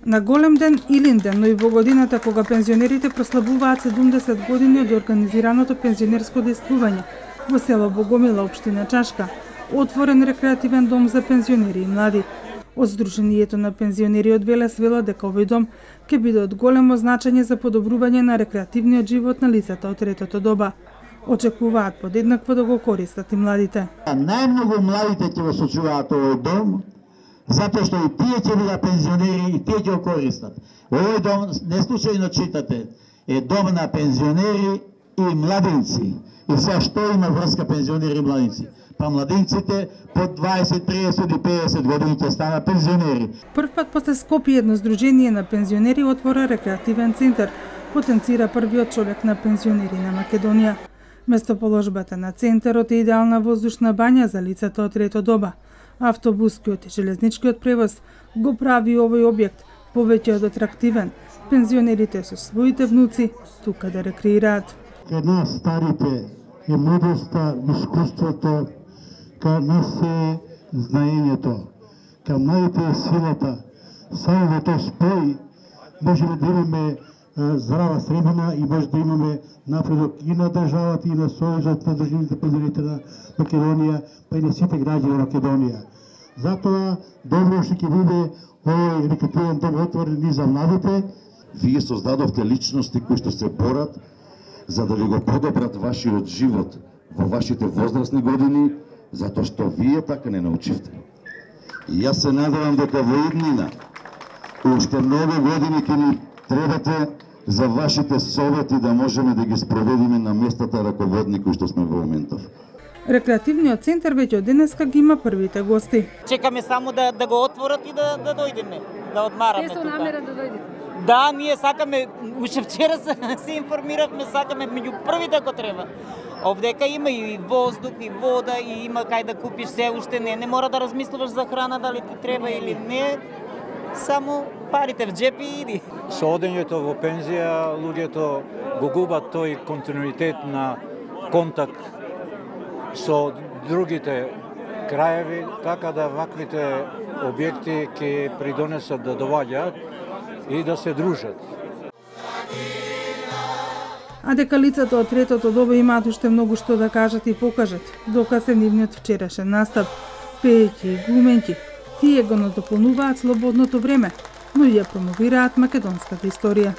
На голем ден Илинден, но и во годината кога пензионерите прославуваат 70 години од организираното пензионерско действување во село Богомила, општина Чашка, отворен рекреативен дом за пензионери и млади. Од Сдруженијето на пензионери од Велес велат дека овој дом ќе биде од големо значење за подобрување на рекреативниот живот на лицата од третото доба. Очекуваат подеднакво да го користат и младите. Најмногу младите ќе го сочуваат овој дом, затоа што и тие ќе бидат пензионери и тие ќе го користат. Овој дом, не случајно читате, е дом на пензионери и младинци. И сега што има врска пензионери и младинци? Па младинците под 20, 30 и 50 години ќе станат пензионери. Прв пат после Скопје едно здружение на пензионери отвора рекреативен центар, потенцира првиот човек на пензионери на Македонија. Местоположбата на центарот е идеална воздушна бања за лицата од трето доба. Автобускиот и железничкиот превоз го прави овој објект повеќе од атрактивен. Пензионерите со своите внуци тука да рекреираат. Кај нас старите е мудростта, искуството, кај нас е знаењето, кај младите е силата. Само во тој спој можеме да имаме здрава средина и може да имаме напредок и на државата, и на Сојузот на државите пензионерите на Македонија, па и на сите граѓани на Македонија. Затоа добро што ќе биде овој рекреативен дом отворен и за младите. Вие создадовте личности кои што се борат за да ви го подобрат вашиот живот во вашите возрастни години, затоа што вие така не научивте. И јас се надевам дека во иднина уште многу години ќе ни требате за вашите совети да можеме да ги спроведиме на местата раководни кои што сме во моментов. Рекреативниот центар веќе од денеска ги има првите гости. Чекаме само да го отворат и да дојдеме, да одмараме тука. Се намера да дојдете? Да, ние сакаме, уште вчера се информиравме, сакаме меѓу првите ако треба. Овдека има и воздух, и вода, и има кај да купиш се уште не мора да размислуваш за храна дали ти треба или не. Само парите в джеп и иди. Со одењето во пензија, луѓето го губат тој континуитет на контакт со другите краеви, така да ваквите објекти ќе придонесат да доваѓаат и да се дружат. А дека лицата од третото доба имаат уште многу што да кажат и покажат, доказ е нивниот вчерашен настап, пееќи и глумењи. Тие го надополнуваат слободното време, но и ја промовираат македонската историја.